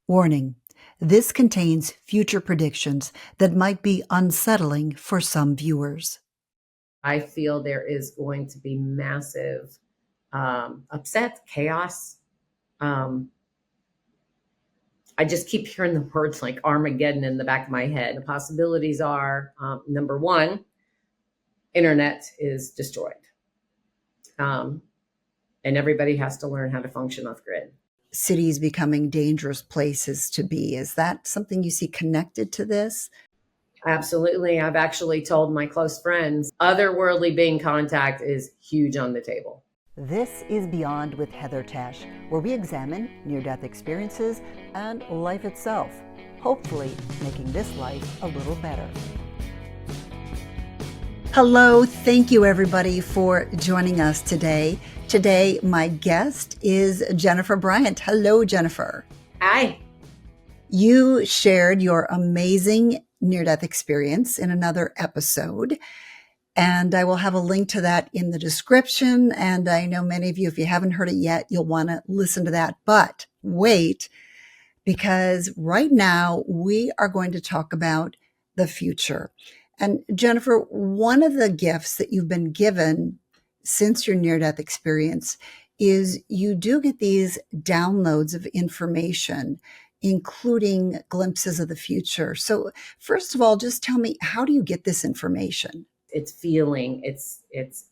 Warning: this contains future predictions that might be unsettling for some viewers. I feel there is going to be massive upset, chaos. I just keep hearing the words like Armageddon in the back of my head. The possibilities are, number one, internet is destroyed. And everybody has to learn how to function off grid. Cities becoming dangerous places to be. Is that something you see connected to this? Absolutely. I've actually told my close friends, otherworldly being contact is huge on the table. This is Beyond with Heather Tesch, where we examine near-death experiences and life itself, hopefully making this life a little better. Hello, thank you everybody for joining us today. Today, my guest is Jennifer Bryant. Hello, Jennifer. Hi. You shared your amazing near-death experience in another episode, and I will have a link to that in the description. And I know many of you, if you haven't heard it yet, you'll want to listen to that. But wait, because right now we are going to talk about the future. And Jennifer, one of the gifts that you've been given since your near-death experience is you do get these downloads of information, including glimpses of the future. So first of all, just tell me, how do you get this information? It's feeling, it's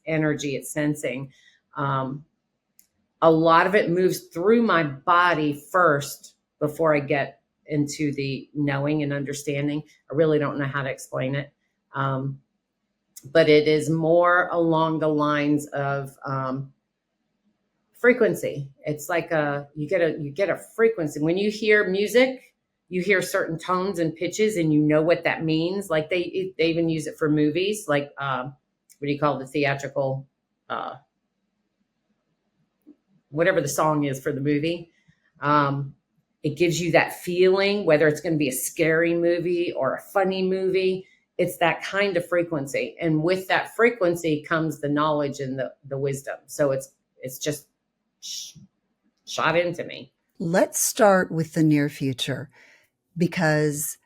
energy, it's sensing. A lot of it moves through my body first before I get into the knowing and understanding. I really don't know how to explain it. But it is more along the lines of frequency. It's like you get a frequency. When you hear music, you hear certain tones and pitches, and you know what that means. Like they even use it for movies, like what do you call the theatrical, whatever the song is for the movie. It gives you that feeling, whether it's going to be a scary movie or a funny movie. It's that kind of frequency. And with that frequency comes the knowledge and the wisdom. So it's just shot into me. Let's start with the near future, because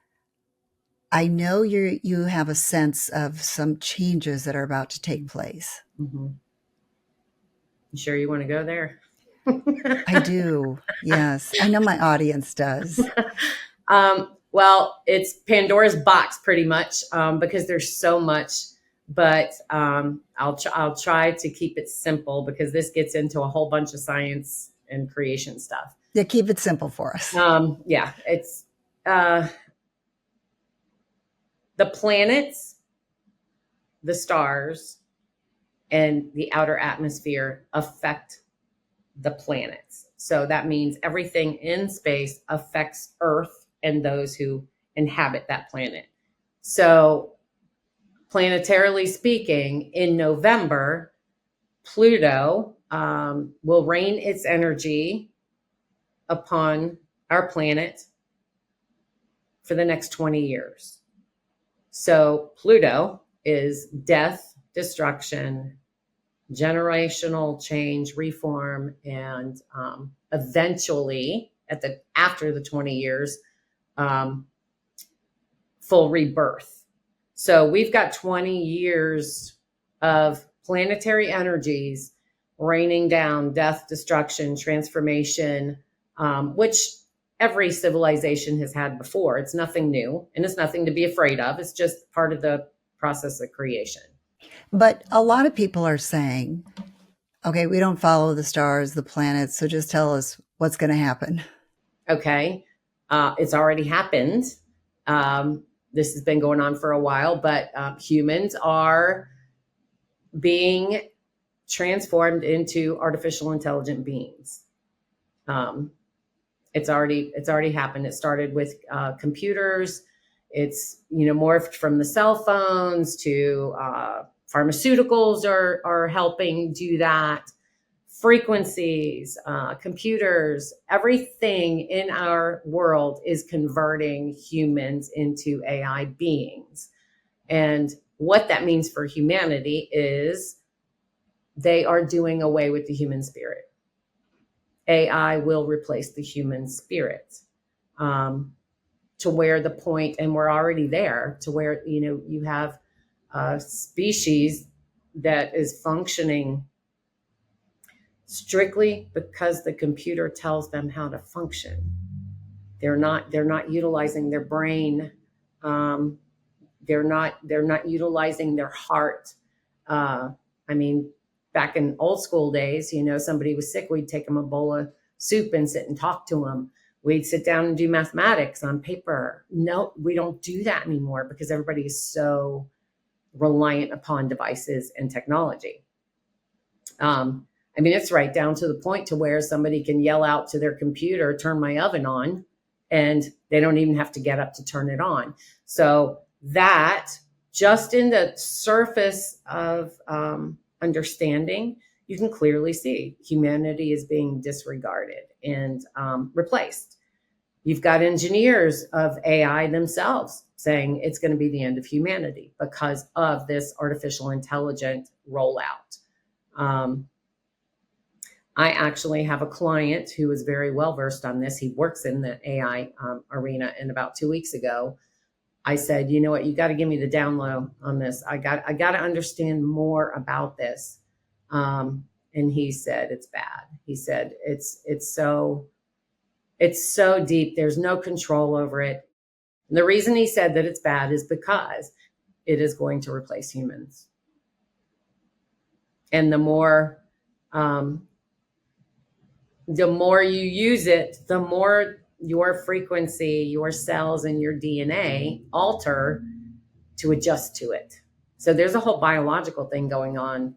I know you have a sense of some changes that are about to take place. Mm-hmm. You sure you want to go there? I do. Yes. I know my audience does. Well, it's Pandora's box pretty much, because there's so much, but I'll try to keep it simple, because this gets into a whole bunch of science and creation stuff. Yeah, keep it simple for us. Yeah, it's the planets, the stars, and the outer atmosphere affect the planets. So that means everything in space affects Earth and those who inhabit that planet. So planetarily speaking, in November, Pluto will rain its energy upon our planet for the next 20 years. So Pluto is death, destruction, generational change, reform, and eventually after the 20 years, full rebirth. So we've got 20 years of planetary energies raining down death, destruction, transformation, which every civilization has had before. It's nothing new, and it's nothing to be afraid of. It's just part of the process of creation. But a lot of people are saying, okay, we don't follow the stars, the planets, so just tell us what's going to happen. Okay. It's already happened. This has been going on for a while, but humans are being transformed into artificial intelligent beings. It's already happened. It started with computers. It's, morphed from the cell phones to pharmaceuticals are helping do that. Frequencies, computers, everything in our world is converting humans into AI beings. And what that means for humanity is they are doing away with the human spirit. AI will replace the human spirit. to where the point, and we're already there, to where, you have a species that is functioning strictly because the computer tells them how to function. They're not utilizing their brain. They're not utilizing their heart. I mean, back in old school days, somebody was sick, we'd take them a bowl of soup and sit and talk to them. We'd sit down and do mathematics on paper. No, we don't do that anymore because everybody is so reliant upon devices and technology. It's right down to the point to where somebody can yell out to their computer, turn my oven on, and they don't even have to get up to turn it on. So that, just in the surface of understanding, you can clearly see humanity is being disregarded and replaced. You've got engineers of AI themselves saying it's going to be the end of humanity because of this artificial intelligence rollout. I actually have a client who is very well versed on this. He works in the AI arena, and about 2 weeks ago, I said, you know what, you got to give me the down low on this. I got to understand more about this. And he said, it's bad. He said, it's so deep. There's no control over it. And the reason he said that it's bad is because it is going to replace humans. And the more you use it, the more your frequency, your cells, and your DNA alter to adjust to it. So there's a whole biological thing going on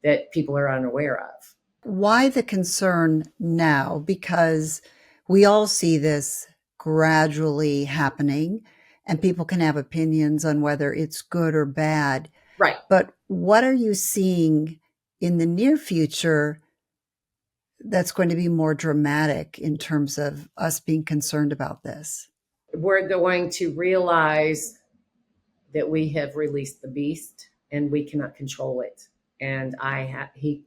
that people are unaware of. Why the concern now? Because we all see this gradually happening, and people can have opinions on whether it's good or bad. Right. But what are you seeing in the near future that's going to be more dramatic in terms of us being concerned about this? We're going to realize that we have released the beast and we cannot control it. And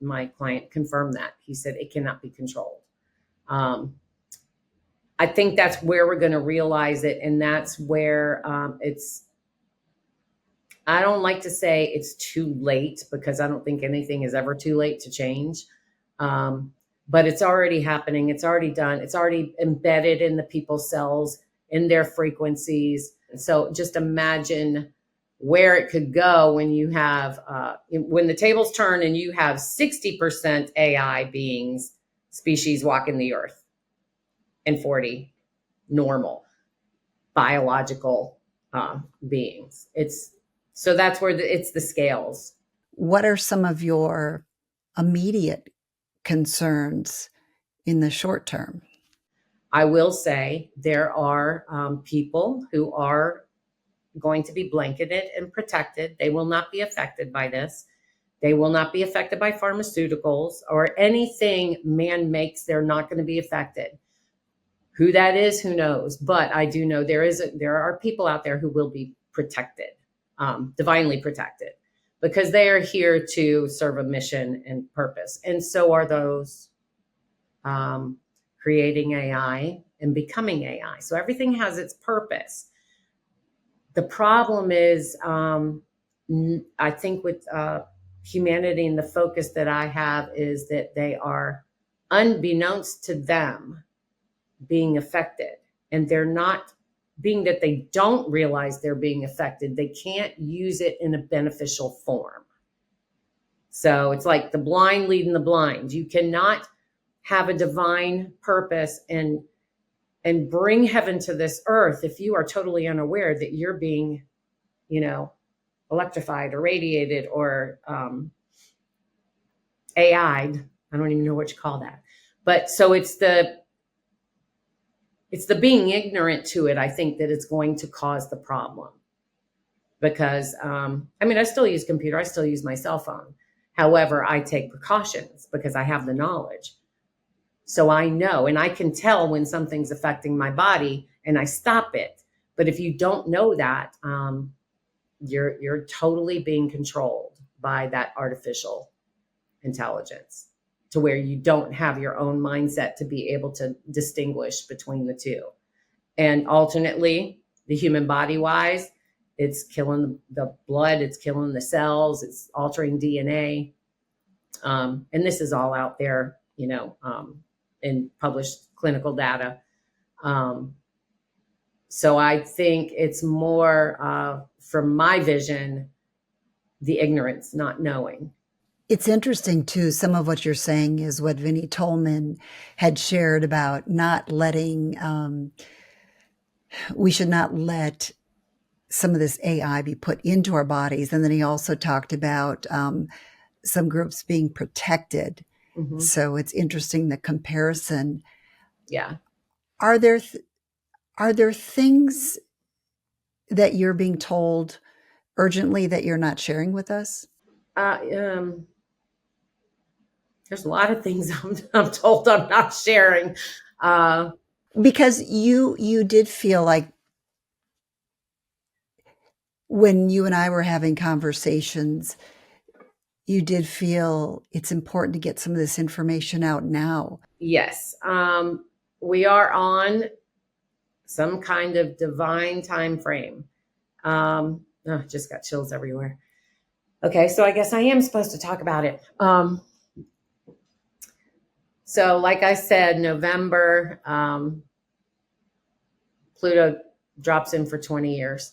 my client confirmed that. He said it cannot be controlled. I think that's where we're going to realize it. And that's where I don't like to say it's too late, because I don't think anything is ever too late to change. But it's already happening. It's already done. It's already embedded in the people's cells, in their frequencies. So just imagine where it could go when you have, when the tables turn and you have 60% AI beings, species walking the earth, and 40 normal biological beings. So that's where it's the scales. What are some of your immediate concerns in the short term? I will say there are people who are going to be blanketed and protected. They will not be affected by this. They will not be affected by pharmaceuticals or anything man makes. They're not going to be affected. Who that is, who knows? But I do know there are people out there who will be protected, divinely protected, because they are here to serve a mission and purpose. And so are those creating AI and becoming AI. So everything has its purpose. The problem is, I think with humanity, and the focus that I have is that they are, unbeknownst to them, being affected. And they're not, being that they don't realize they're being affected, they can't use it in a beneficial form. So it's like the blind leading the blind. You cannot have a divine purpose and bring heaven to this earth if you are totally unaware that you're being, electrified or radiated or AI'd. I don't even know what you call that. But so it's the being ignorant to it, I think, that it's going to cause the problem. Because, I still use computer. I still use my cell phone. However, I take precautions because I have the knowledge. So I know, and I can tell when something's affecting my body and I stop it. But if you don't know that, you're totally being controlled by that artificial intelligence, to where you don't have your own mindset to be able to distinguish between the two. And alternately, the human body wise, it's killing the blood, it's killing the cells, it's altering DNA. And this is all out there, in published clinical data. So I think it's more, from my vision, the ignorance, not knowing. It's interesting too. Some of what you're saying is what Vinnie Tolman had shared about not letting, we should not let some of this AI be put into our bodies. And then he also talked about some groups being protected. Mm-hmm. So it's interesting, the comparison. Yeah. Are there things that you're being told urgently that you're not sharing with us? There's a lot of things I'm told I'm not sharing. Because you did feel like when you and I were having conversations, you did feel it's important to get some of this information out now. Yes. We are on some kind of divine time frame. Just got chills everywhere. Okay, so I guess I am supposed to talk about it. So like I said, November, Pluto drops in for 20 years.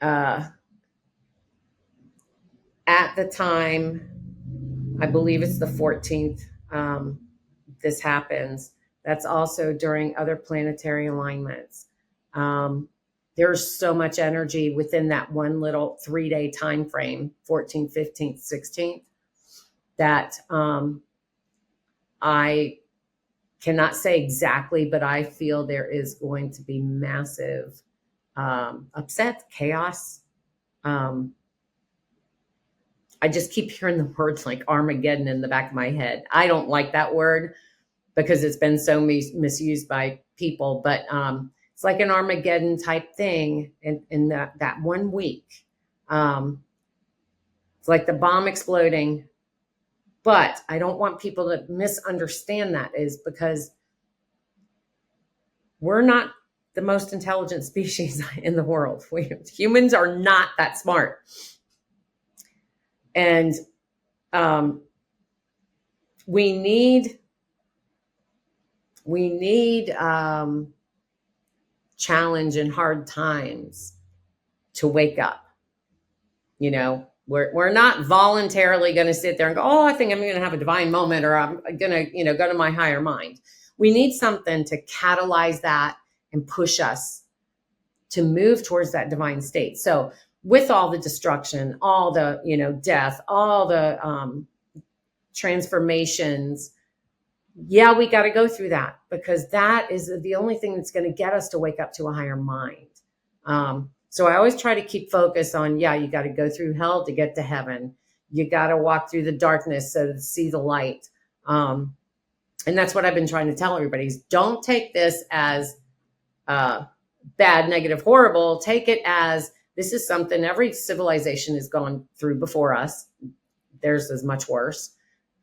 At the time, I believe it's the 14th, this happens. That's also during other planetary alignments. There's so much energy within that one little 3-day time frame, 14th, 15th, 16th, that I cannot say exactly, but I feel there is going to be massive upset, chaos. I just keep hearing the words like Armageddon in the back of my head. I don't like that word because it's been so misused by people, but it's like an Armageddon type thing in that 1 week. It's like the bomb exploding, but I don't want people to misunderstand that is because we're not the most intelligent species in the world. Humans are not that smart. And we need challenge and hard times to wake up. We're not voluntarily going to sit there and go, oh, I think I'm going to have a divine moment, or I'm going to, go to my higher mind. We need something to catalyze that and push us to move towards that divine state. So with all the destruction, all the, death, all the transformations, yeah, we got to go through that because that is the only thing that's going to get us to wake up to a higher mind. So I always try to keep focus on, you got to go through hell to get to heaven. You got to walk through the darkness so to see the light. And that's what I've been trying to tell everybody is don't take this as bad, negative, horrible. Take it as this is something every civilization has gone through before us. Theirs is much worse.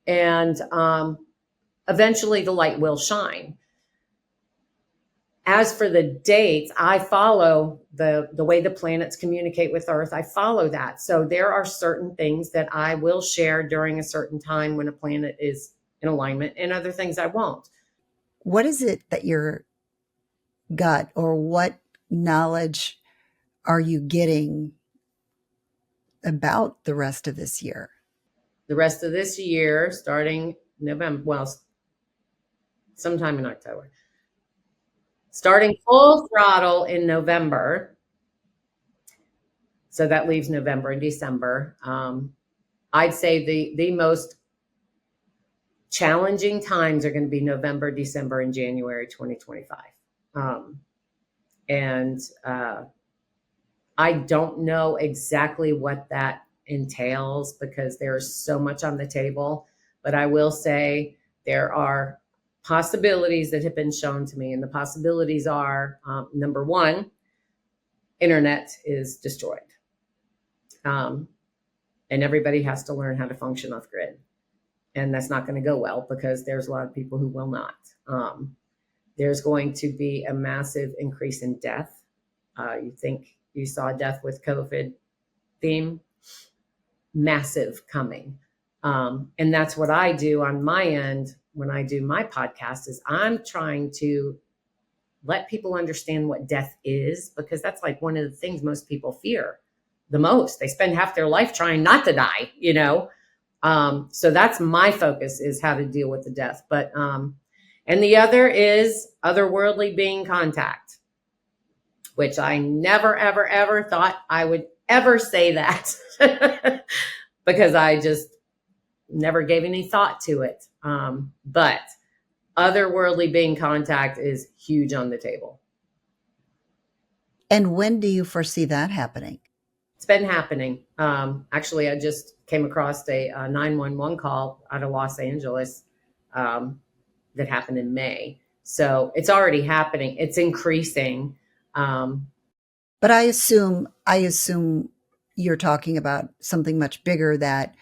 And eventually the light will shine. As for the dates, I follow the way the planets communicate with Earth. I follow that. So there are certain things that I will share during a certain time when a planet is in alignment and other things I won't. What is it that your gut or what knowledge are you getting about the rest of this year? The rest of this year, starting November, sometime in October. Starting full throttle in November. So that leaves November and December. I'd say the most challenging times are going to be November, December, and January 2025. I don't know exactly what that entails because there's so much on the table. But I will say there are possibilities that have been shown to me. And the possibilities are, number one, internet is destroyed. And everybody has to learn how to function off grid. And that's not going to go well because there's a lot of people who will not. There's going to be a massive increase in death. You think you saw death with COVID theme? Massive coming. And that's what I do on my end when I do my podcast, is I'm trying to let people understand what death is, because that's like one of the things most people fear the most. They spend half their life trying not to die, you know? So that's my focus, is how to deal with the death. But, and the other is otherworldly being contact, which I never, ever, ever thought I would ever say that because I just never gave any thought to it. But otherworldly being contact is huge on the table. And when do you foresee that happening? It's been happening. Actually, I just came across a 911 call out of Los Angeles that happened in May. So it's already happening. It's increasing. But I assume you're talking about something much bigger, that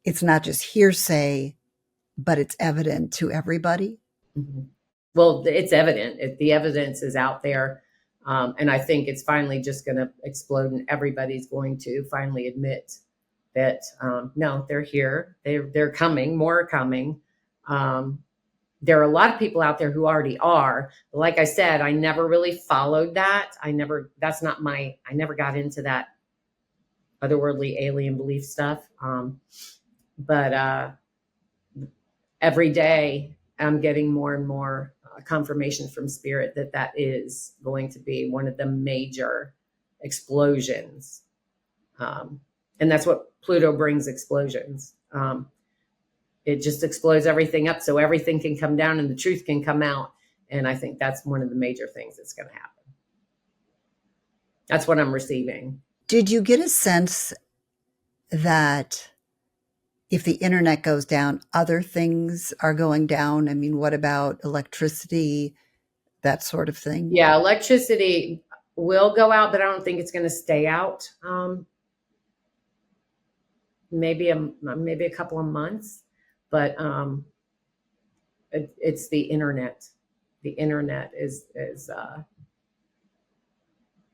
it's not just hearsay, but it's evident to everybody. Mm-hmm. Well, it's evident. The evidence is out there. And I think it's finally just going to explode, and everybody's going to finally admit that, no, they're here. They're coming. More are coming. There are a lot of people out there who already are. Like I said, I never really followed that. I never got into that otherworldly alien belief stuff. But every day I'm getting more and more confirmation from spirit that is going to be one of the major explosions. And that's what Pluto brings, explosions. It just explodes everything up so everything can come down and the truth can come out. And I think that's one of the major things that's going to happen. That's what I'm receiving. Did you get a sense that if the internet goes down, other things are going down? I mean, what about electricity, that sort of thing? Yeah, electricity will go out, but I don't think it's going to stay out. Maybe a couple of months. But it's the internet. The internet is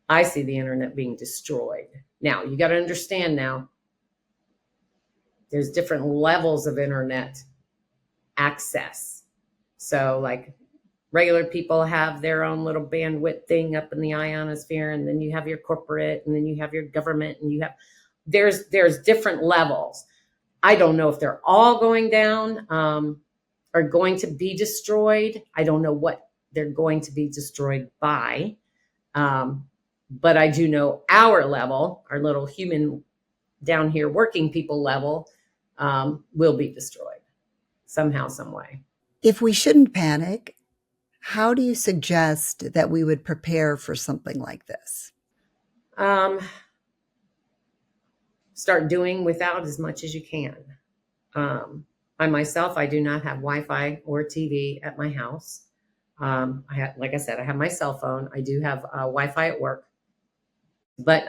I see the internet being destroyed. Now, you got to understand now, there's different levels of internet access. So like regular people have their own little bandwidth thing up in the ionosphere, and then you have your corporate, and then you have your government, and there's different levels. I don't know if they're all going down, are going to be destroyed. I don't know what they're going to be destroyed by. But I do know our level, our little human down here working people level, will be destroyed somehow, some way. If we shouldn't panic, how do you suggest that we would prepare for something like this? Start doing without as much as you can. I myself, I do not have Wi-Fi or TV at my house. Like I said, I have my cell phone. I do have Wi-Fi at work. But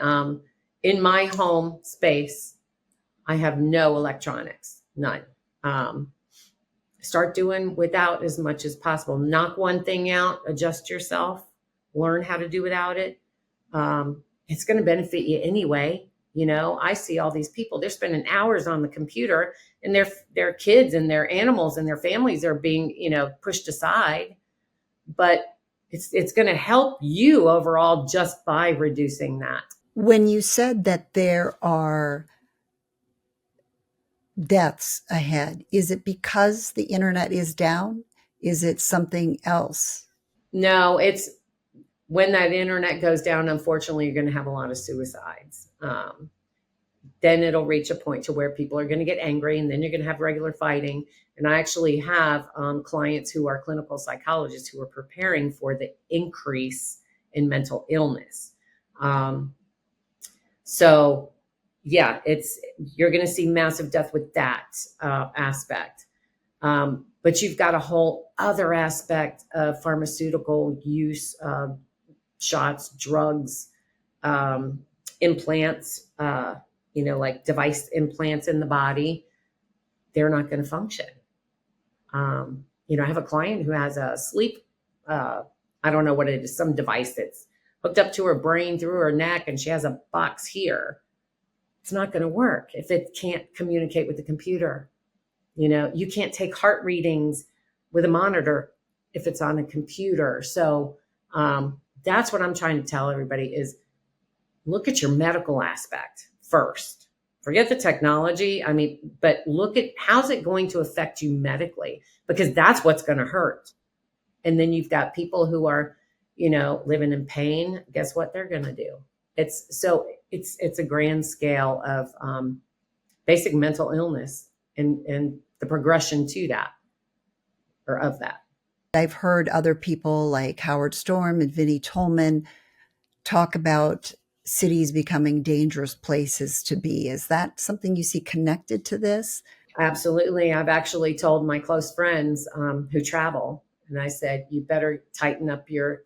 in my home space, I have no electronics, none. Start doing without as much as possible. Knock one thing out, adjust yourself, learn how to do without it. It's going to benefit you anyway. You know, I see all these people, they're spending hours on the computer, and their kids and their animals and their families are being, pushed aside. But it's going to help you overall just by reducing that. When you said that there are deaths ahead, is it because the internet is down? Is it something else? No, it's when that internet goes down, unfortunately, you're going to have a lot of suicides. Then it'll reach a point to where people are going to get angry, and then you're going to have regular fighting. And I actually have clients who are clinical psychologists who are preparing for the increase in mental illness. So yeah, you're going to see massive death with that aspect. But you've got a whole other aspect of pharmaceutical use, shots, drugs, implants, like device implants in the body. They're not going to function. I have a client who has a sleep, I don't know what it is, some device that's hooked up to her brain through her neck, and she has a box here. It's not going to work if it can't communicate with the computer. You can't take heart readings with a monitor if it's on a computer. So that's what I'm trying to tell everybody is look at your medical aspect first. Forget the technology. But look at how's it going to affect you medically, because that's what's going to hurt. And then you've got people who are, living in pain. Guess what they're going to do? It's a grand scale of basic mental illness and the progression to that or of that. I've heard other people like Howard Storm and Vinnie Tolman talk about cities becoming dangerous places to be. Is that something you see connected to this? Absolutely. I've actually told my close friends who travel, and I said, you better tighten up your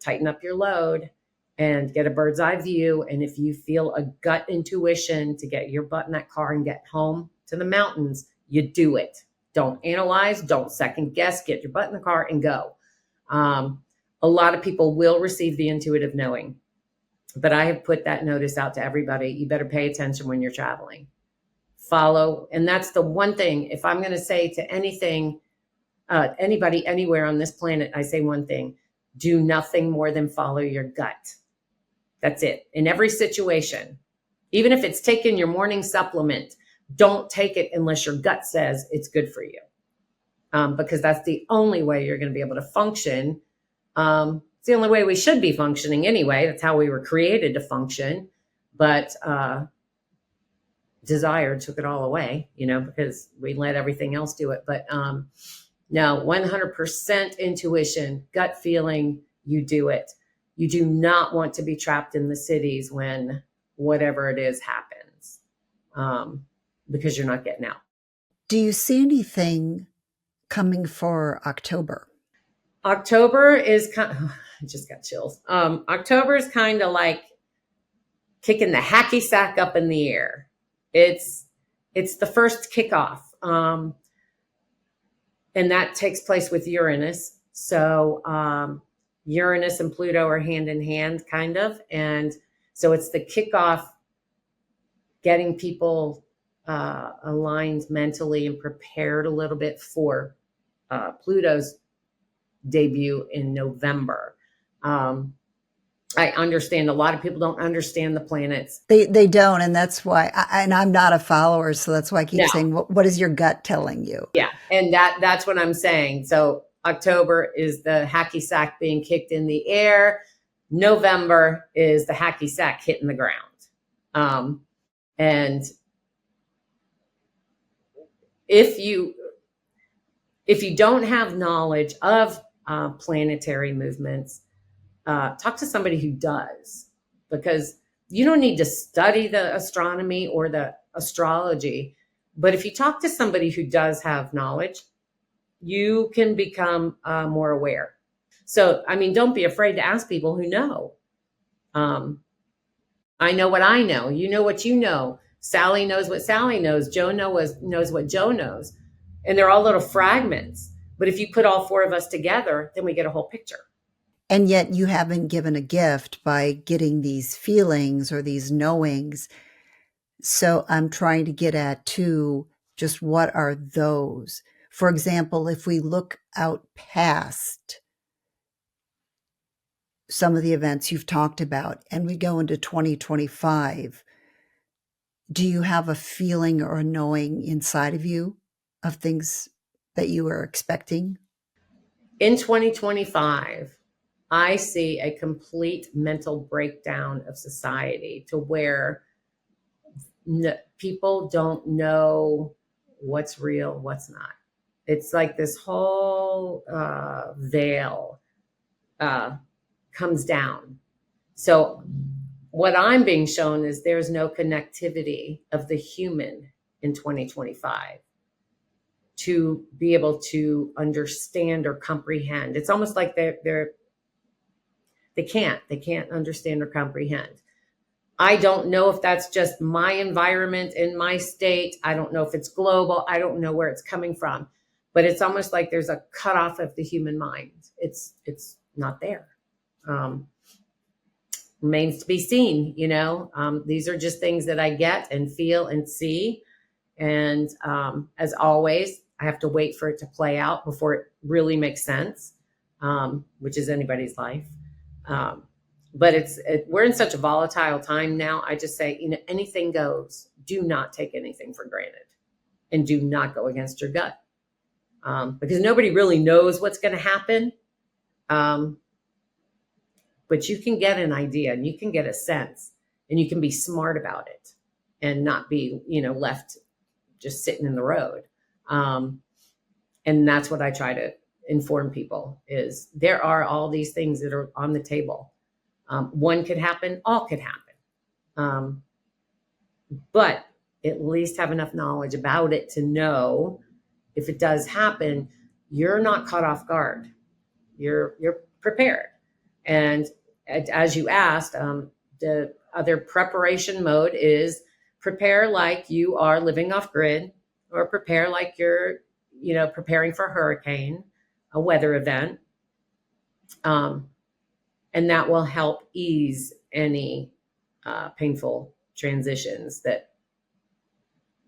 load and get a bird's eye view. And if you feel a gut intuition to get your butt in that car and get home to the mountains, you do it. Don't analyze, don't second guess, get your butt in the car and go. A lot of people will receive the intuitive knowing, but I have put that notice out to everybody. You better pay attention when you're traveling. Follow. And that's the one thing, if I'm going to say to anything, anybody, anywhere on this planet, I say one thing: do nothing more than follow your gut. That's it. In every situation, even if it's taking your morning supplement, don't take it unless your gut says it's good for you. Because that's the only way you're going to be able to function. It's the only way we should be functioning anyway. That's how we were created to function. But desire took it all away, because we let everything else do it. But no, 100% intuition, gut feeling, you do it. You do not want to be trapped in the cities when whatever it is happens, because you're not getting out. Do you see anything coming for October? October is I just got chills. October is kind of like kicking the hacky sack up in the air. It's the first kickoff. And that takes place with Uranus. So Uranus and Pluto are hand in hand, kind of. And so it's the kickoff, getting people aligned mentally and prepared a little bit for Pluto's debut in November. I understand a lot of people don't understand the planets. They don't, and that's why. And I'm not a follower, so that's why I keep saying, "What is your gut telling you?" Yeah, and that's what I'm saying. So October is the hacky sack being kicked in the air. November is the hacky sack hitting the ground. And if you don't have knowledge of planetary movements, talk to somebody who does, because you don't need to study the astronomy or the astrology. But if you talk to somebody who does have knowledge, you can become more aware. So, don't be afraid to ask people who know. I know what I know. You know what you know. Sally knows what Sally knows. Joe knows what Joe knows. And they're all little fragments. But if you put all four of us together, then we get a whole picture. And yet you haven't given a gift by getting these feelings or these knowings. So I'm trying to get at, too, just what are those? For example, if we look out past some of the events you've talked about and we go into 2025, do you have a feeling or a knowing inside of you of things that you are expecting? In 2025, I see a complete mental breakdown of society to where people don't know what's real, what's not. It's like this whole veil comes down. So what I'm being shown is there's no connectivity of the human in 2025 to be able to understand or comprehend. It's almost like they can't understand or comprehend. I don't know if that's just my environment in my state. I don't know if it's global. I don't know where it's coming from. but it's almost like there's a cutoff of the human mind. It's not there. Remains to be seen. These are just things that I get and feel and see. And as always, I have to wait for it to play out before it really makes sense, which is anybody's life. But we're in such a volatile time now. I just say, anything goes. Do not take anything for granted, and do not go against your gut, because nobody really knows what's going to happen. But you can get an idea, and you can get a sense, and you can be smart about it, and not be, left just sitting in the road. And that's what I try to inform people is there are all these things that are on the table. One could happen, all could happen. But at least have enough knowledge about it to know if it does happen, you're not caught off guard. You're prepared. And as you asked, the other preparation mode is prepare like you are living off grid, or prepare like you're, preparing for a hurricane, a weather event. And that will help ease any painful transitions that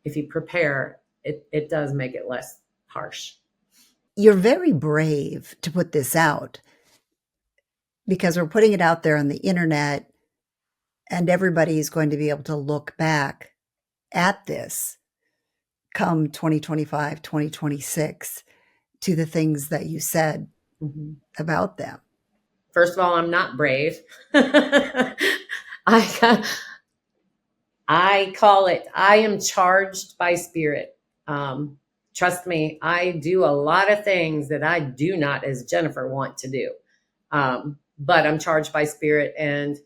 if you prepare, it does make it less harsh. You're very brave to put this out, because we're putting it out there on the internet, and everybody is going to be able to look back at this come 2025, 2026 to the things that you said about them. First of all, I'm not brave. I call it, I am charged by spirit. Trust me, I do a lot of things that I do not, as Jennifer, want to do. But I'm charged by spirit, and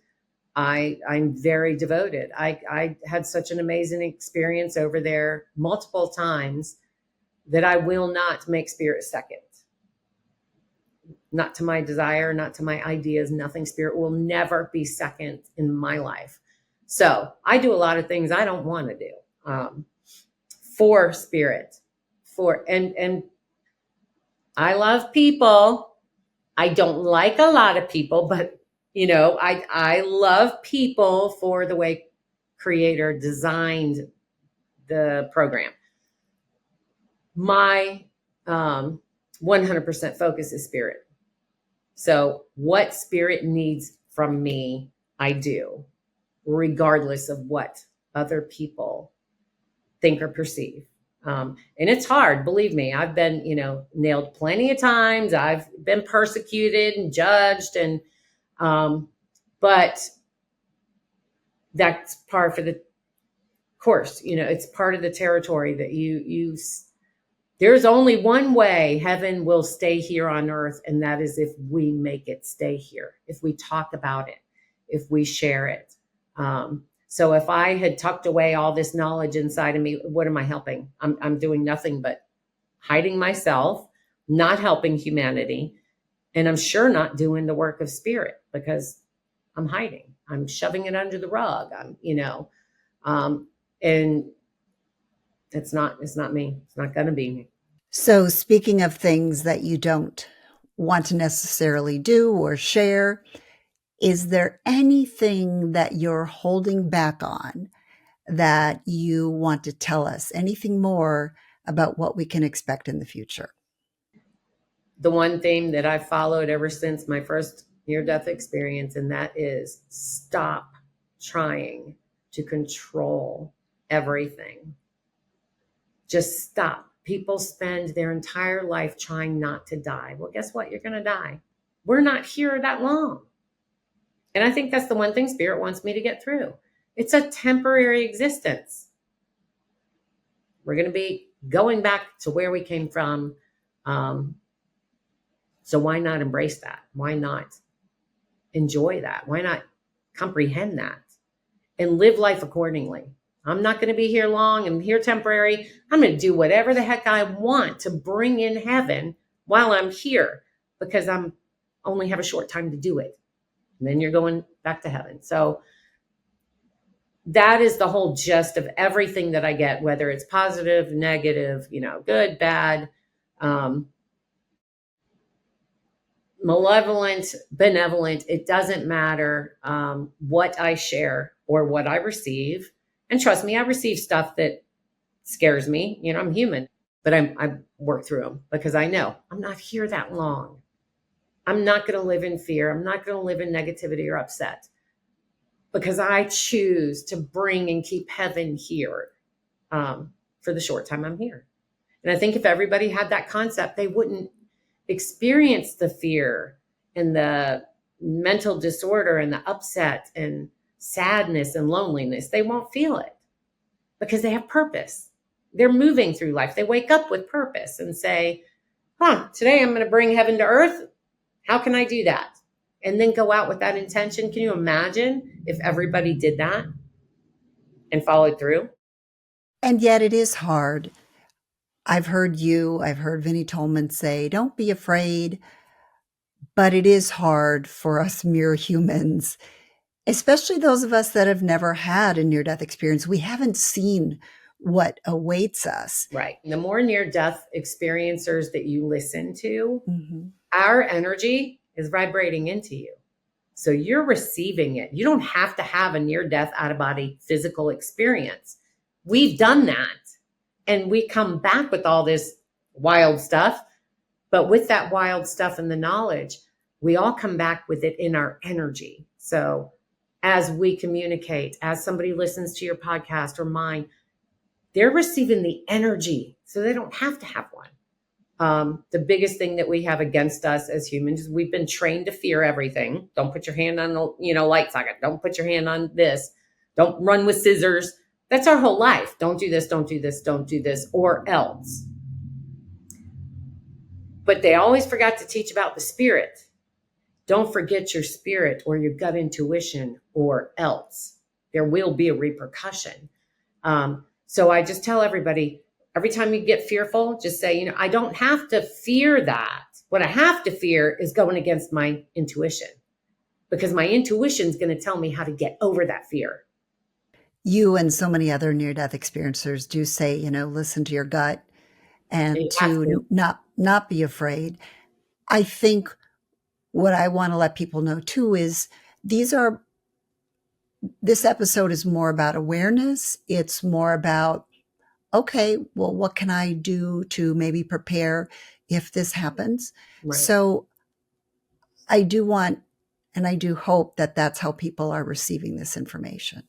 I'm very devoted. I had such an amazing experience over there multiple times that I will not make spirit second. Not to my desire, not to my ideas, nothing. Spirit will never be second in my life. So I do a lot of things I don't want to do for spirit, and I love people. I don't like a lot of people, but I love people for the way Creator designed the program. My 100% focus is spirit. So what spirit needs from me, I do, regardless of what other people think or perceive. And it's hard, believe me. I've been, nailed plenty of times. I've been persecuted and judged, and but that's par for the course. It's part of the territory that you there's only one way heaven will stay here on earth, and that is if we make it stay here, if we talk about it, if we share it. So if I had tucked away all this knowledge inside of me, what am I helping? I'm doing nothing but hiding myself, not helping humanity, and I'm sure not doing the work of spirit because I'm hiding. I'm shoving it under the rug. And it's not me. It's not going to be me. So speaking of things that you don't want to necessarily do or share, is there anything that you're holding back on that you want to tell us? Anything more about what we can expect in the future? The one theme that I've followed ever since my first near-death experience, and that is stop trying to control everything. Just stop. People spend their entire life trying not to die. Well, guess what? You're going to die. We're not here that long. And I think that's the one thing Spirit wants me to get through. It's a temporary existence. We're going to be going back to where we came from. So why not embrace that? Why not enjoy that? Why not comprehend that and live life accordingly? I'm not going to be here long. I'm here temporary. I'm going to do whatever the heck I want to bring in heaven while I'm here, because I'm only have a short time to do it. And then you're going back to heaven. So that is the whole gist of everything that I get, whether it's positive, negative, good, bad. Malevolent, benevolent, it doesn't matter what I share or what I receive. And trust me, I receive stuff that scares me. I'm human, but I work through them because I know I'm not here that long. I'm not going to live in fear. I'm not going to live in negativity or upset because I choose to bring and keep heaven here for the short time I'm here. And I think if everybody had that concept, they wouldn't experience the fear and the mental disorder and the upset and sadness and loneliness. They won't feel it because they have purpose. They're moving through life. They wake up with purpose and say, today I'm going to bring heaven to earth. How can I do that? And then go out with that intention. Can you imagine if everybody did that and followed through? And yet it is hard. I've heard Vinnie Tolman say, don't be afraid. But it is hard for us mere humans, especially those of us that have never had a near-death experience. We haven't seen what awaits us. Right. The more near-death experiencers that you listen to, our energy is vibrating into you. So you're receiving it. You don't have to have a near-death out-of-body physical experience. We've done that. And we come back with all this wild stuff. But with that wild stuff and the knowledge, we all come back with it in our energy. So as we communicate, as somebody listens to your podcast or mine, they're receiving the energy. So they don't have to have one. The biggest thing that we have against us as humans is we've been trained to fear everything. Don't put your hand on the light socket. Don't put your hand on this. Don't run with scissors. That's our whole life. Don't do this, don't do this, don't do this, or else. But they always forgot to teach about the spirit. Don't forget your spirit or your gut intuition, or else there will be a repercussion. So I just tell everybody, every time you get fearful, just say, I don't have to fear that. What I have to fear is going against my intuition, because my intuition is going to tell me how to get over that fear. You and so many other near-death experiencers do say, listen to your gut and to not be afraid. I think what I want to let people know too is this episode is more about awareness. It's more about, okay, well, what can I do to maybe prepare if this happens? Right. So I do want, and I do hope that that's how people are receiving this information.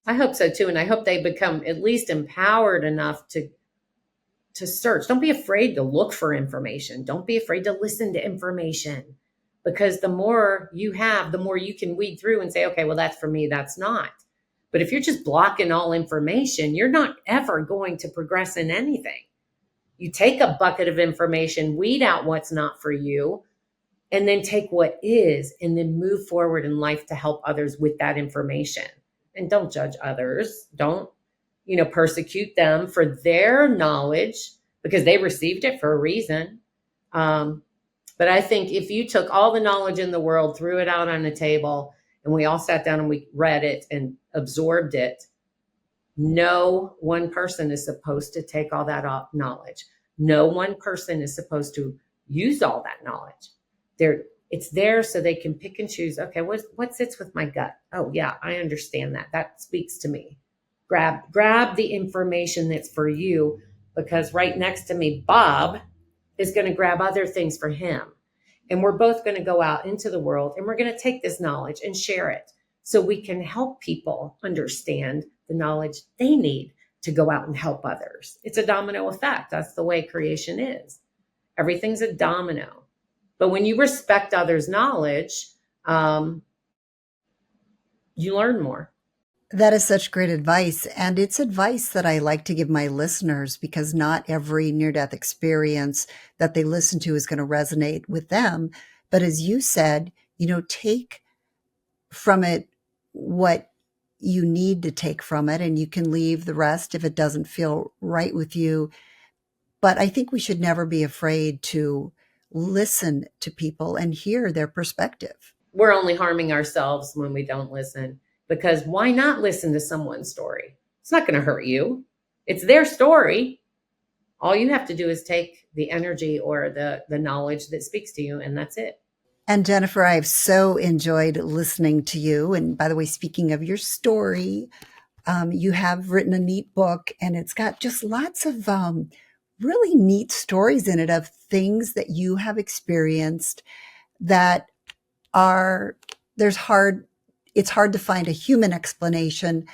I hope so too. And I hope they become at least empowered enough to search. Don't be afraid to look for information. Don't be afraid to listen to information, because the more you have, the more you can weed through and say, okay, well, that's for me. That's not. But if you're just blocking all information, you're not ever going to progress in anything. You take a bucket of information, weed out what's not for you, and then take what is, and then move forward in life to help others with that information. And don't judge others. Don't, persecute them for their knowledge, because they received it for a reason. But I think if you took all the knowledge in the world, threw it out on the table, and we all sat down and we read it and absorbed it, no one person is supposed to take all that knowledge. No one person is supposed to use all that knowledge. It's there so they can pick and choose. Okay, what sits with my gut? Oh yeah, I understand that. That speaks to me. Grab the information that's for you, because right next to me, Bob is going to grab other things for him. And we're both going to go out into the world, and we're going to take this knowledge and share it so we can help people understand the knowledge they need to go out and help others. It's a domino effect. That's the way creation is. Everything's a domino. But when you respect others' knowledge, you learn more. That is such great advice. And it's advice that I like to give my listeners, because not every near-death experience that they listen to is going to resonate with them. But as you said, take from it what you need to take from it, and you can leave the rest if it doesn't feel right with you. But I think we should never be afraid to listen to people and hear their perspective. We're only harming ourselves when we don't listen, because why not listen to someone's story? It's not going to hurt you. It's their story. All you have to do is take the energy or the knowledge that speaks to you, and that's it. And Jennifer, I've so enjoyed listening to you. And by the way, speaking of your story, you have written a neat book, and it's got just lots of really neat stories in it of things that you have experienced that are it's hard to find a human explanation.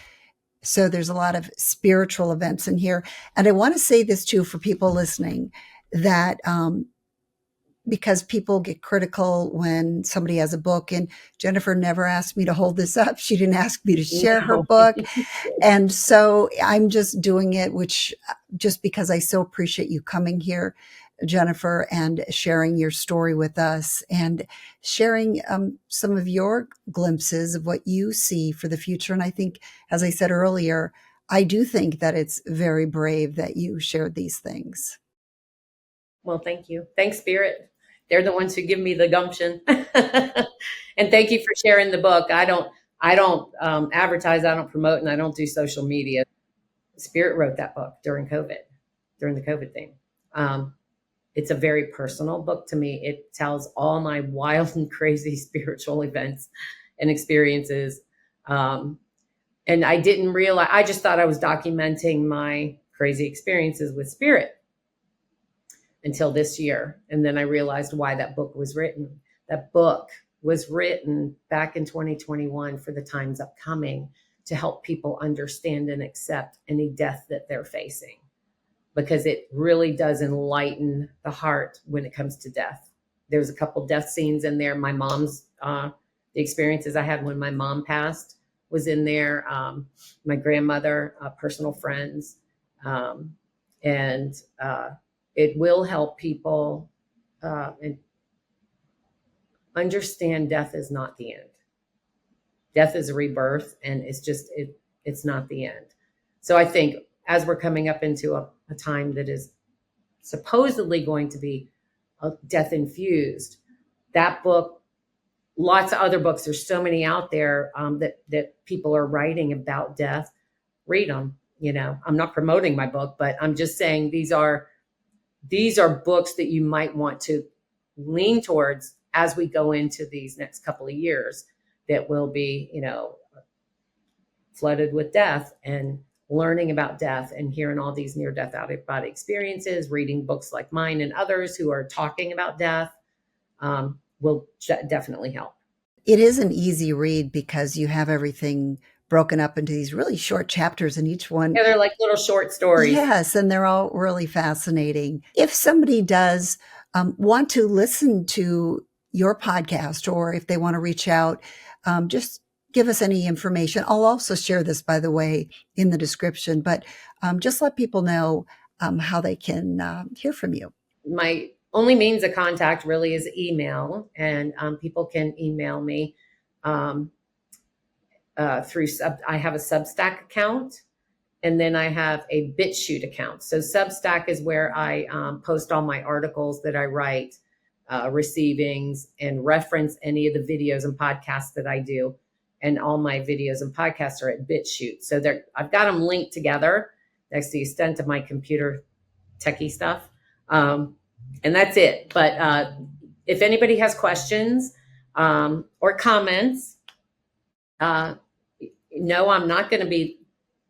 So there's a lot of spiritual events in here. And I want to say this too for people listening, that because people get critical when somebody has a book, and Jennifer never asked me to hold this up. She didn't ask me to share her book. And so I'm just doing it, just because I so appreciate you coming here, Jennifer, and sharing your story with us, and sharing some of your glimpses of what you see for the future. And I think, as I said earlier, I do think that it's very brave that you shared these things. Well, thank you. Thanks, Spirit. They're the ones who give me the gumption. And thank you for sharing the book. I don't advertise, I don't promote, and I don't do social media. Spirit wrote that book during the COVID thing. It's a very personal book to me. It tells all my wild and crazy spiritual events and experiences. And I didn't realize, I just thought I was documenting my crazy experiences with Spirit until this year. And then I realized why that book was written. That book was written back in 2021 for the times upcoming, to help people understand and accept any death that they're facing, because it really does enlighten the heart when it comes to death. There's a couple death scenes in there. My mom's, the experiences I had when my mom passed was in there. My grandmother, personal friends, and it will help people and understand death is not the end. Death is a rebirth, and it's not the end. So I think as we're coming up into a time that is supposedly going to be death infused, that book, lots of other books, there's so many out there that people are writing about death. Read them. I'm not promoting my book, but I'm just saying these are books that you might want to lean towards as we go into these next couple of years that will be, flooded with death, and learning about death and hearing all these near-death out-of-body experiences, reading books like mine and others who are talking about death will definitely help. It is an easy read because you have everything broken up into these really short chapters, and each one. Yeah, they're like little short stories. Yes, and they're all really fascinating. If somebody does want to listen to your podcast, or if they want to reach out, just give us any information. I'll also share this, by the way, in the description, but just let people know how they can hear from you. My only means of contact really is email, and people can email me through I have a Substack account, and then I have a BitChute account. So Substack is where I post all my articles that I write, receivings, and reference any of the videos and podcasts that I do. And all my videos and podcasts are at BitChute. So I've got them linked together. That's the extent of my computer techie stuff. And that's it. But if anybody has questions or comments, no, I'm not going to be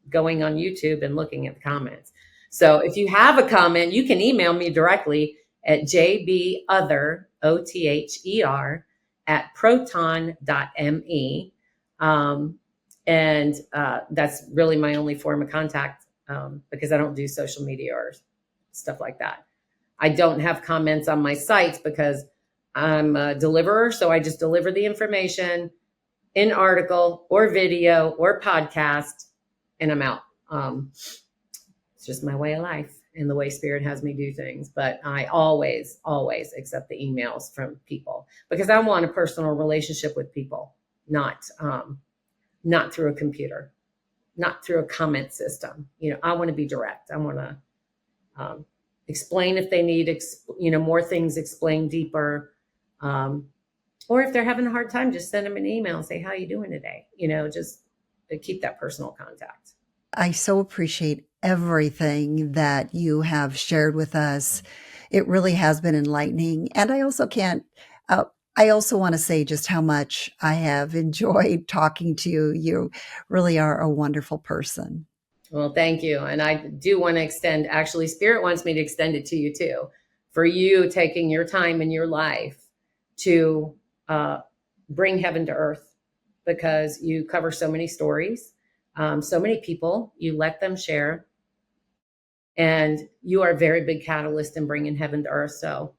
going on YouTube and looking at the comments. So if you have a comment, you can email me directly at jbother, OTHER, at proton.me. And that's really my only form of contact, because I don't do social media or stuff like that. I don't have comments on my sites because I'm a deliverer. So I just deliver the information in article or video or podcast, and I'm out. It's just my way of life and the way Spirit has me do things. But I always accept the emails from people, because I want a personal relationship with people, not through a computer, not through a comment system. I want to be direct. I want to explain if they need, more things explained deeper. Or if they're having a hard time, just send them an email and say, how are you doing today? Just to keep that personal contact. I so appreciate everything that you have shared with us. It really has been enlightening. And I also want to say just how much I have enjoyed talking to you. You really are a wonderful person. Well, thank you. And I do want to extend, actually, Spirit wants me to extend it to you too, for you taking your time in your life to bring heaven to earth, because you cover so many stories, so many people, you let them share, and you are a very big catalyst in bringing heaven to earth. So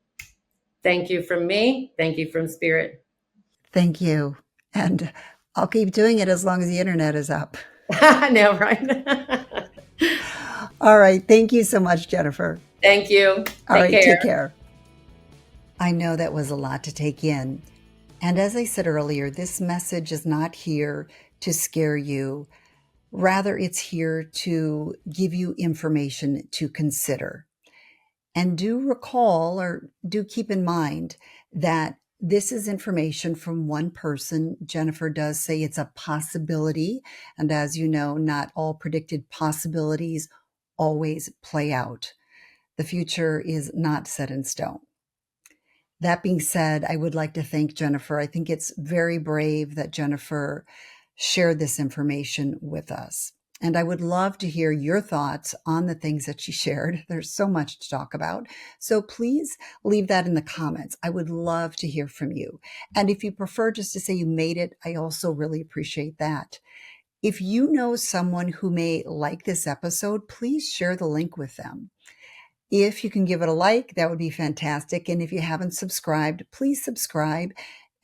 thank you from me. Thank you from Spirit. Thank you. And I'll keep doing it as long as the internet is up. I know, right? All right. Thank you so much, Jennifer. Thank you. All right. Take care. Take care. I know that was a lot to take in. And as I said earlier, this message is not here to scare you. Rather, it's here to give you information to consider. And do recall, or do keep in mind, that this is information from one person. Jennifer does say it's a possibility. And as you know, not all predicted possibilities always play out. The future is not set in stone. That being said, I would like to thank Jennifer. I think it's very brave that Jennifer shared this information with us. And I would love to hear your thoughts on the things that she shared. There's so much to talk about. So please leave that in the comments. I would love to hear from you. And if you prefer just to say you made it, I also really appreciate that. If you know someone who may like this episode, please share the link with them. If you can give it a like, that would be fantastic. And if you haven't subscribed, please subscribe.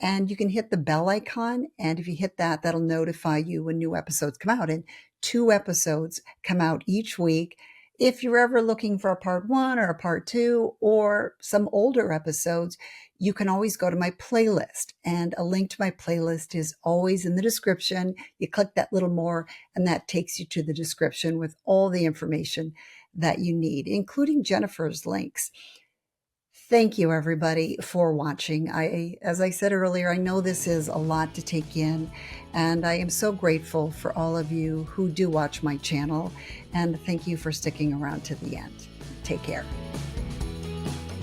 And you can hit the bell icon. And if you hit that, that'll notify you when new episodes come out. And 2 episodes come out each week. If you're ever looking for a part 1 or a part 2 or some older episodes, you can always go to my playlist. And a link to my playlist is always in the description. You click that little more, and that takes you to the description with all the information that you need, including Jennifer's links. Thank you, everybody, for watching. As I said earlier, I know this is a lot to take in, and I am so grateful for all of you who do watch my channel, and thank you for sticking around to the end. Take care.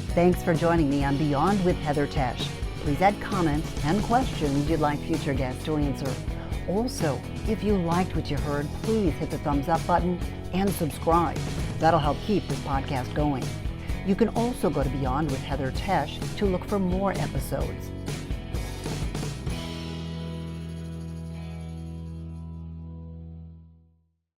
Thanks for joining me on Beyond with Heather Tesch. Please add comments and questions you'd like future guests to answer. Also, if you liked what you heard, please hit the thumbs up button and subscribe. That'll help keep this podcast going. You can also go to Beyond with Heather Tesch to look for more episodes.